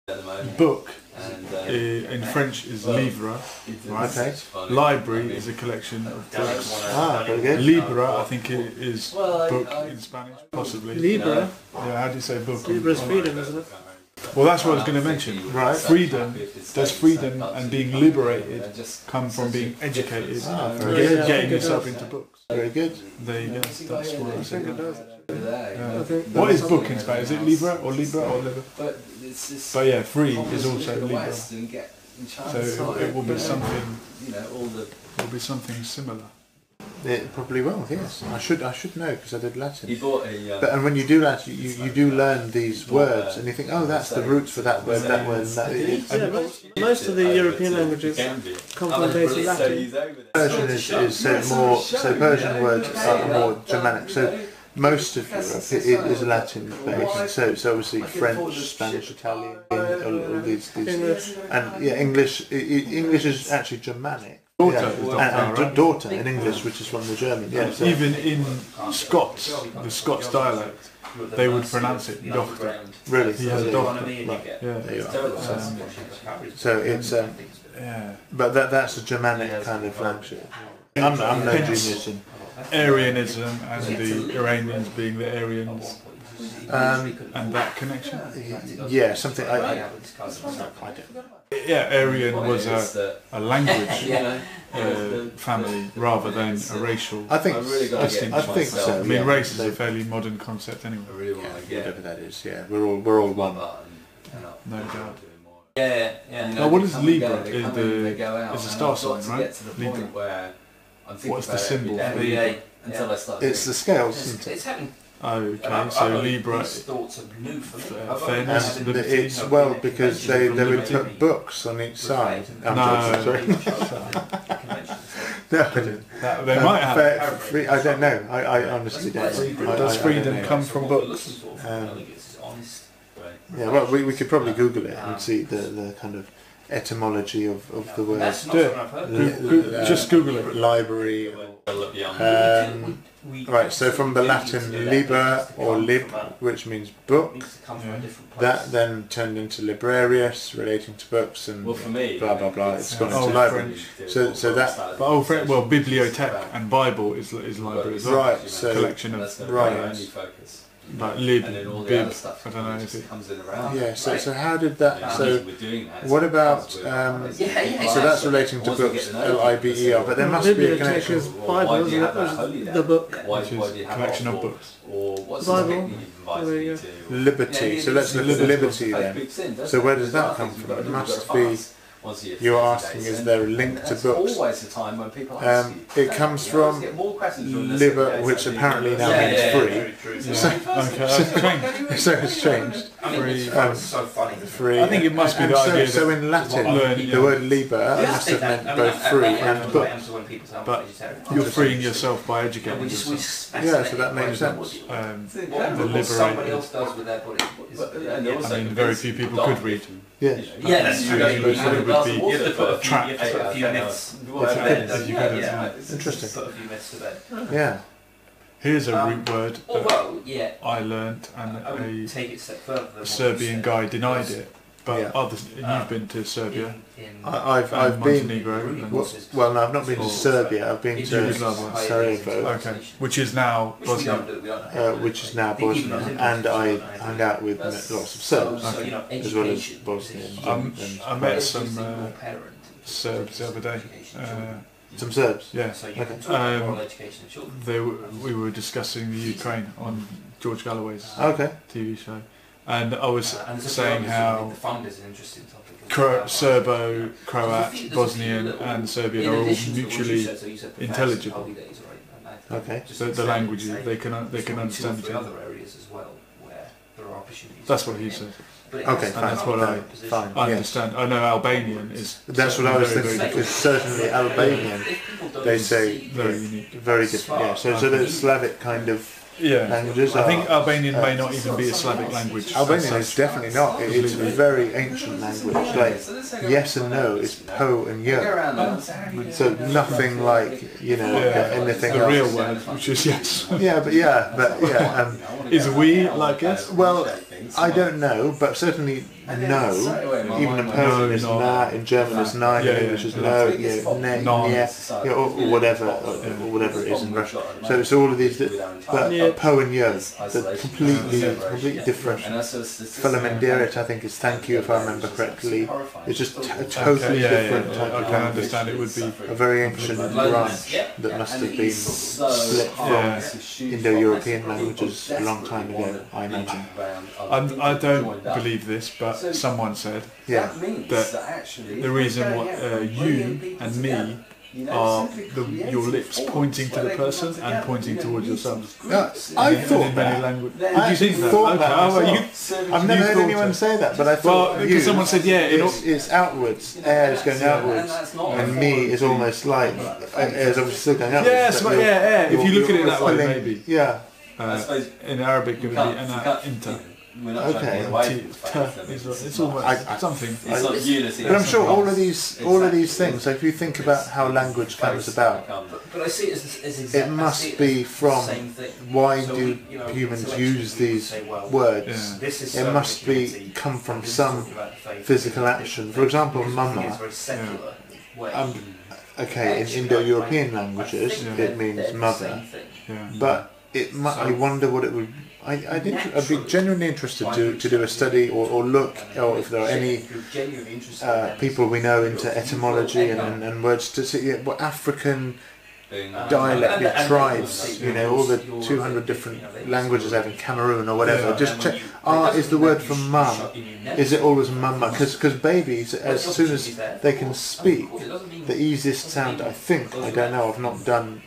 Book in French is livre, right? Okay. Library is a collection of books. Ah, very good. Libra, I think it is book in Spanish, possibly. Libra. Yeah, how do you say book? Libra is freedom, isn't it? Well, that's what I was going to mention. Right. Freedom, does freedom and being liberated come from being educated and very good. getting yourself into books? Very good. There you go. That's what I said. I think What is book in Spanish? Is it Libra or Libra or Libra? But yeah, free is also Libra. So it will be something. It will be something similar. It probably will. Yes, I should know because I did Latin. He bought a. But and when you do Latin, you do learn these words, and you think, oh, that's the roots for that word, that word. yeah, most of the European languages come from basic Latin. Persian is more. So Persian words are more Germanic. So most of Europe it is Latin based. So it's obviously French, Spanish, Italian, all these. And yeah, English is actually Germanic. Daughter Yeah. is doctor, And daughter in English, which is from the German. Yeah. So Even in Scots, the Scots dialect, they would pronounce it doctor. really, He has a doctor. Right. Yeah. There you are. So it's Yeah. but that's a Germanic kind of language. I'm no genius in. Aryanism and the Iranians being the Aryans and that connection. Yeah, something I don't. Yeah, Aryan was a language family rather than a racial I think distinction. I think so. I mean, yeah. race is a fairly modern concept anyway. Whatever that is. Yeah, we're all one. No doubt. Yeah. Now, what is Libra? Is a star sign, right? Libra. What's the symbol? It's the scales, isn't it? It's happened. Oh, okay. So Libra. These thoughts are new for me. Fairness, And liberty. it's well because they would put books on each side. I'm No. joking, sorry. No, I didn't. They might have. I don't know. I honestly don't. Does I freedom don't know. come from books? Yeah, well, we could probably Google it and see the kind of etymology of the word. Do it. Just Google it. Library. Right, so from the Latin liber or lib, which means book, that then turned into librarius, relating to books, and blah blah blah. It's gone into library. So that Well, bibliothèque and Bible is library as well. right. So Collection of right. like lib, And then all the bib. other stuff I don't know if it. comes in around. Yeah. So how did that? So we're doing that. what about? So that's relating to books, Liber. But there must be a Bibliothèque connection. is Bible, isn't it? The book. Which is collection of books. Or what's Bible. There you go. Liberty. So let's look at liberty then. So where does that come from? It must be. You're asking, is there a link to books? Always the time when people ask you. It comes from liber, which apparently now means free. So, Okay, that's changed. so it's changed. Free. So funny. Free. I think it must be And the so, idea so that in Latin, learn, the word liber must have meant both free and book. but you're freeing yourself by educating yourself. Yeah, so that makes sense. The What somebody liberated. else does with their body is I mean, very few people could read. Yeah. yeah, that's true. It would be You have to put trapped. a few myths to If bed. you could, Yeah, Interesting. put a few myths to bed. Yeah. Here's a root word Oh that well, yeah. I learnt, and I would a take it a step further. Than what Serbian you guy said, denied because it. But Yeah. others, you've been to Serbia, I've and been. Montenegro, and, Well, no, I've not been to Serbia. I've been to Yugoslavia. Sarajevo, okay, which is now Bosnia. which is now Bosnia, and I hung out with lots of Serbs, as well as Bosnians. and I met some Serbs the other day. some Serbs. Yeah, So you can talk Um, about moral education of children. we were discussing the Ukraine on George Galloway's Okay. TV show, and I was And there's a saying few others. how The fund is an interesting topic. Serbo, Croat, Bosnian, and Serbian are all mutually intelligible. Okay. The languages they can understand each other. Other areas as well where there are opportunities. That's what he said. Okay, fine. that's what I- Fine. I Yes. understand. I know Albanian is. That's what I was very, thinking. very Because certainly Albanian, they say Very unique. very different. Yeah. So there's Slavic kind of Yeah, languages. I think are- Albanian may not even be a Slavic language. Albanian is definitely not. It's a very ancient language. Like yes and no is po and yo. So nothing like anything the else. real word, which is yes. Yeah, but is we like us? Well, I don't know, but certainly no. Even in Persian is na, in German is na, in English is no, ne, or whatever it is in Russian. So it's all of these, but po and yo, they're completely different. Felemendirit, I think, is thank you, if I remember correctly. It's just a totally different type of I can understand it would be a very ancient branch that must have been split from Indo-European languages a long time ago, I imagine. I don't believe this, but someone said that the reason you and me are your lips pointing to the person and pointing towards yourself. I thought that. Did you think that? Thought that. How about you? I've never heard anyone say that, but I thought because someone said it's outwards. Air is going outwards, and me is almost like air is obviously still going outwards. Yes, but air. If you look at it that way, maybe. Yeah. In Arabic, it would be inter. Okay. It's almost something. It's not unity. But I'm sure all of these things. So if you think about how language comes about, but I see it as it must be from why do humans use these words? It must be come from some physical action. For example, mama. Okay, in Indo-European languages, it means mother. But I wonder what it would. I'd be genuinely interested to do a study or look, or if there are any people we know into etymology and words to see what African dialect tribes, all the 200 different languages out in Cameroon or whatever. Just check. Is the word for mum? Is it always mama? Because babies, as soon as they can speak, the easiest sound, I think, I don't know, I've not done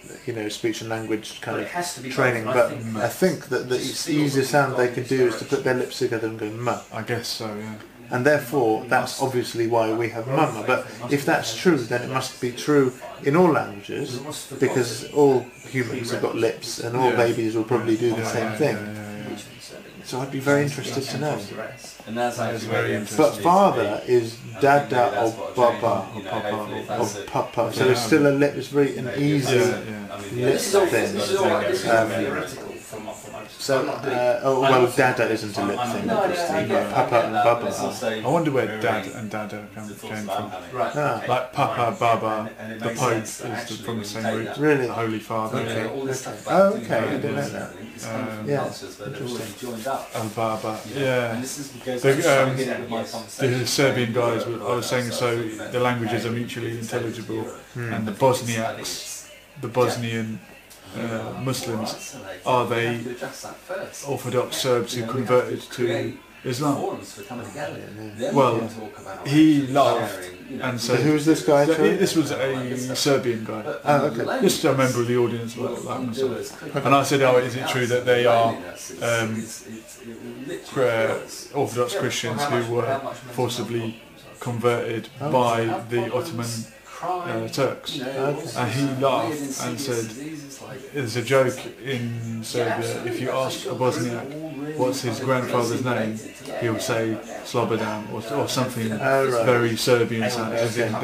speech and language kind of training, but I think that the easiest sound they can do is to put their lips together and go ma. I guess so, yeah. And therefore, that's obviously why we have mama. But if that's true, then it must be true in all languages, because all humans have got lips, and all babies will probably do the same thing. So I'd be very interested to know. And that's very interesting. But father is dada or baba or papa. So it's still a lip. It's very an easy lip thing. So, dada isn't a lip thing. Papa and baba are. I wonder where dad and dada came from. Like Papa, Baba, the Pope is from the same root. Really? The Holy Father. Oh, okay. I didn't know that. Interesting. And Baba. Yeah. The Serbian guys, I was saying, so the languages are mutually intelligible, and the Bosniaks, the Bosnian Muslims, are they Orthodox Serbs who converted to Islam? Well, he laughed and said, "Who was this guy?" This was a Serbian guy. Oh, okay. Just a member of the audience, like myself. And I said, "Oh, is it true that they are Orthodox Christians who were forcibly converted by the Ottoman Turks?" And he laughed and said, "There's a joke in Serbia, if you ask a Bosniak what's his grandfather's name, he'll say Slobodan or something very Serbian sounding, as in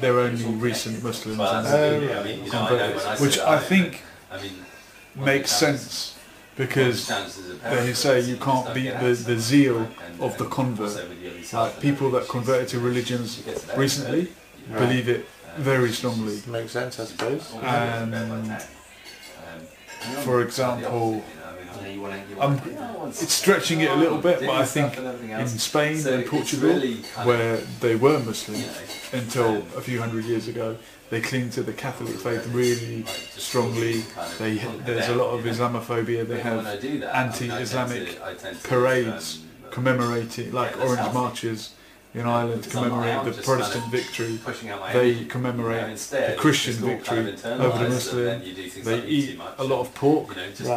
they're only recent Muslims and converted, which I think makes sense, because they say you can't beat the zeal of the convert. Like people that converted to religions recently believe it very strongly. Makes sense, I suppose. And for example, it's stretching it a little bit, but I think in Spain and Portugal, where they were Muslim until a few hundred years ago, they cling to the Catholic faith really strongly. There's a lot of Islamophobia. They have anti-Islamic parades commemorating, like orange marches in Ireland, to commemorate the Protestant victory. They commemorate the Christian victory over the Muslim. They eat a lot of pork,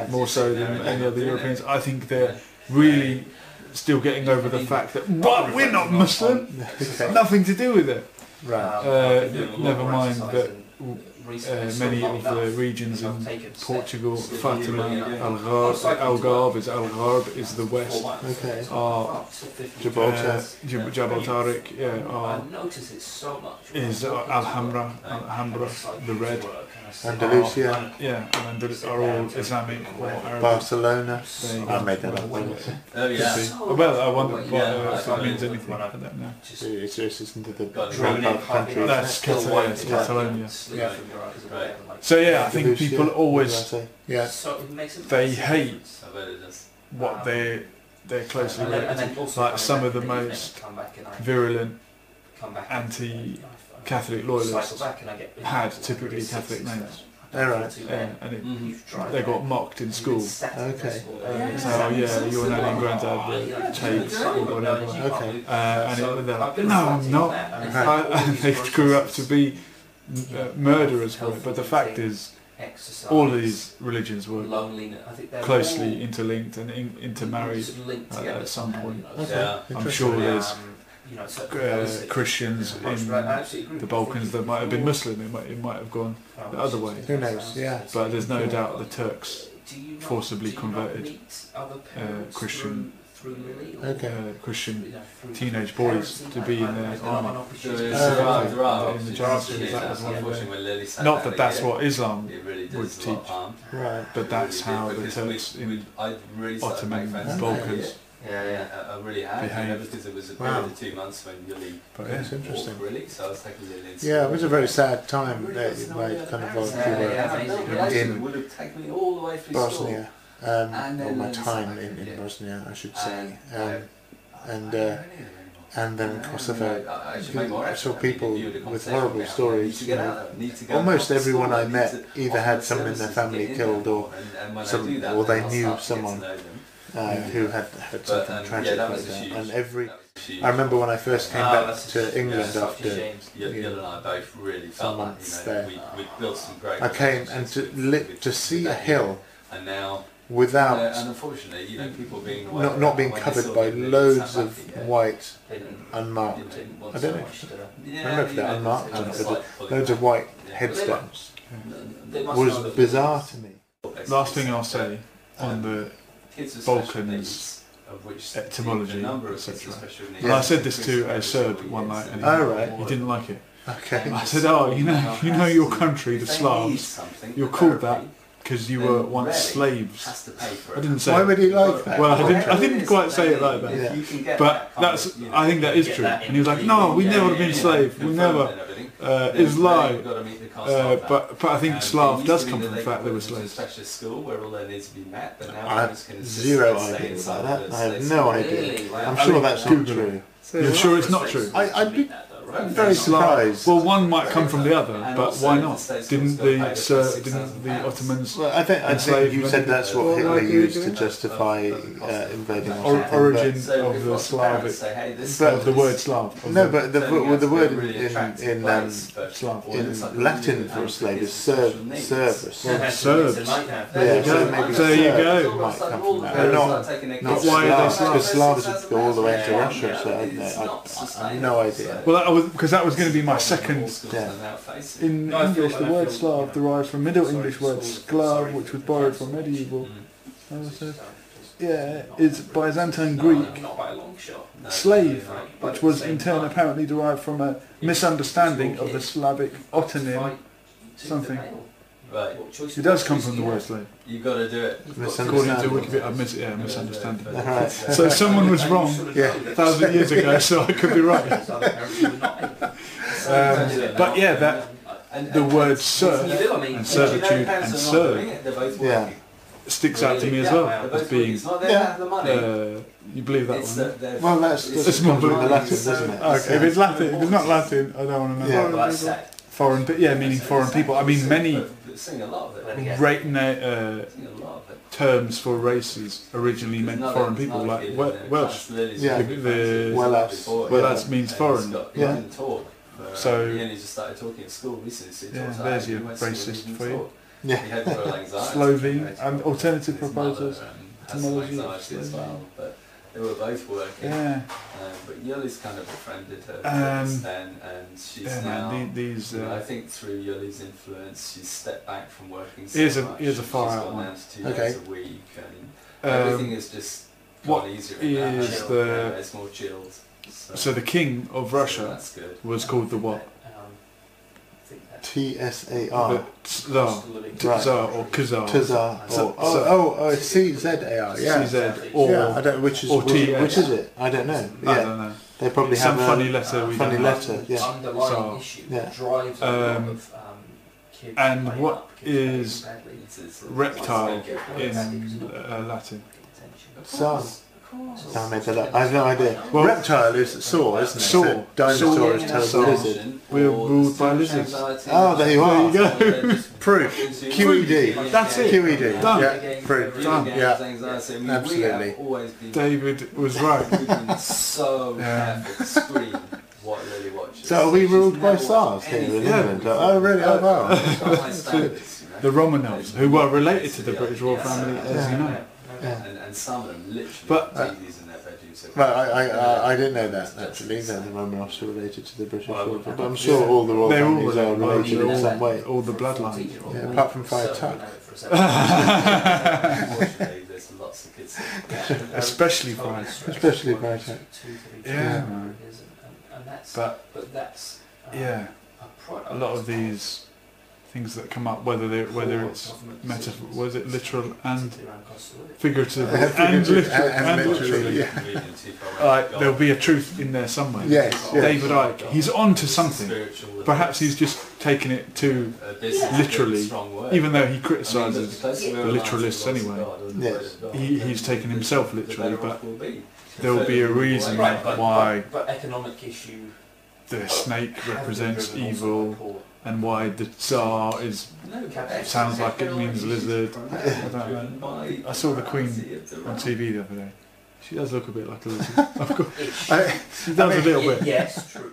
more so than any other Europeans. I think they're really still getting over the fact that, but we're not Muslim, nothing to do with it. Never mind that many of the regions in Portugal, Fatima, Algarve is the west, Okay. are Gibraltar. Jabal Tariq, is Alhambra, the red. Andalusia. Yeah, and are all Islamic or Arabic. Barcelona. There you I go. made that up. Oh Could yeah. be. Well, I wonder if Yeah. it means anything. I don't know. It's just into the Got Gulf countries. That's Catalonia. Yeah. So yeah, I think Andalusia, people what did I always say? Yeah. they hate I bet it does. what they're closely related to. Like some of the most virulent anti-Catholic loyalists had typically Catholic names. Alright. Yeah, and they got mocked in school. Okay. So yeah, your nanny and granddad were Chades or whatever. Okay. And they're like, no, I'm not. And they grew up to be murderers for it. But the fact is, all of these religions were closely interlinked and intermarried at some point. Yeah. I'm sure there's Christians in the Balkans that might have been Muslim. It might have gone the other way. Who knows? Yeah. But there's no doubt the Turks forcibly converted Christian teenage boys to be in their army. In the Janjaweed, that was one of their. Not that that's what Islam would teach, Right. but that's how the Turks in Ottoman Balkans. Yeah, I really had. Behaved. Because it was a Wow. period of 2 months when Yuli But That's yeah. interesting. walked, really. So I was taking Lily into Yeah, it was a very sad time that my kind of volunteer It would have taken me all the way through Bosnia, And or then my learned time something, in yeah. Bosnia, I should school. say, And then Kosovo. I should make more I effort. saw people If you had a with conversation horrible about, stories. need to get out, need to go Almost out to everyone school, I need met to either offer had someone in their services to family get in killed there. or And when I some, do that, or they then I'll knew start to get to someone know them. who had something tragic that like was a that. huge- And every, that was huge. I remember when I first came back to England Yeah. after, Yul and I both really felt like, months you know, there. we built some great I came and to see a hill and now without and unfortunately, you know, people being not being covered by loads of white unmarked. I don't know. I don't know if they're unmarked or not, but loads of white headstones was bizarre to me. Last thing I'll say on the Balkans etymology, etc. And I said this to a Serb one night, and Oh, right. he didn't like it. Okay. I said, "Oh, you know your country, the Slavs. You're called that because you were once slaves." I didn't say. Why would he like that? Well, I didn't quite say it like that. Yeah. But that's. I think that is true. And he was like, "No, we never have been slaves. We never." Is lie. But I think Slav does come from the fact they were slaves. I have zero idea about that. I have no idea. I'm sure that's not true. You're sure it's not true? I'd be very surprised. Well, one might come from the other, but why not? Didn't the Ottomans Well, I think you said that's what Hitler used to justify invading or something. origin of the Slavic, of the word Slav? No, but the word in Slav. in Latin for a slave is servus. Serbs. Yeah, so maybe There you Serb go. might come from that. Not why are they Slavs, because Slavs go all the way to Russia, so I have no idea. Well, because that was going to be my second. Yeah. In English, the word Slav derives from Middle English word sklav, which was borrowed from medieval. Yeah, it's Byzantine Greek slave, which was in turn apparently derived from a misunderstanding of the Slavic otonym something. Right. It does come from the word slave. You've got to do it. According to Wikipedia, misunderstanding. Right. So someone was wrong Yeah. 1,000 years ago, so I could be right. But yeah, that the word serf and servitude and serve Yeah. sticks out to me as well as being. You believe that one? Well, that's more from the Latin, isn't it? Okay, if it's Latin, if it's not Latin, I don't want to know. Yeah. Foreign, meaning foreign people. I mean, many terms for races originally meant foreign people, like Welsh. Yeah. Welsh means foreign. Yeah. So, he only just started talking at school recently. yeah, there's your racist for you. Yeah. He had Slovene and alternative proposals. Has some anxiety as well, but They were both working. Yeah. But Yuli's kind of befriended her then, and she's Yeah, now. man, these. You know, I think through Yuli's influence, she's stepped back from working so Here's much. a far She's out gone one. down to 2 Okay. days a week, and everything is just what gone easier. in that. is Chilled, the- yeah, it's more chilled. So the king of so Russia that's good. was called the what? I think that TSAR. The Tsar. Right. Tsar or Khazar. Tazar. It's CZAR. Yeah. CZ or Yeah, I don't. Which is or TS. which is it? I don't know. I Yeah, don't know. they probably Some have funny a letter we funny don't letter. have. Yeah. underlying So, issue yeah. that drives a lot of kids and playing what up, kids playing is badly. It's reptile It's in Latin? SARS. No, I made that up. I have no idea. Well- Reptile is saw, isn't it? Saw. So dinosaur Saw. is terrible Saw. lizard. We're ruled by lizards. Oh, there you are. There you go. Proof. QED. That's it. QED. Done. Yeah. Proof. Done. Yeah. Absolutely. David was right. We've been so Yeah. careful to screen what Lily watches. So are we ruled by SARS here in Yeah. England? Oh, really? Oh, wow. The Romanovs, who were related to the British royal family, as you know. Yeah. And some of them literally But- have TVs in their bedrooms. So Well, I didn't know that actually. That the Romanovs are related to the British royal family. But I'm sure all the royal They're all families are related in some way. all the bloodlines. Yeah, apart from Friar Tuck. Unfortunately, there's lots of kids. Especially Friar. Especially Friar Tuck. Yeah. But But that's yeah, a lot of these things that come up, whether it's metaphor, was it literal and figurative, and literal, and literally. Yeah. There'll be a truth in there somewhere. Yes. Yes. David Icke, he's on to something. Perhaps he's just taken it too literally, even though he criticises the literalists anyway. Yes. He's taken himself literally, but there will be a reason why but economic issue. the snake represents evil and why the Tsar is sounds like it means lizard. I don't know. I saw the Queen on TV the other day. She does look a bit like a lizard. Of course, she does a little bit. Yes, true.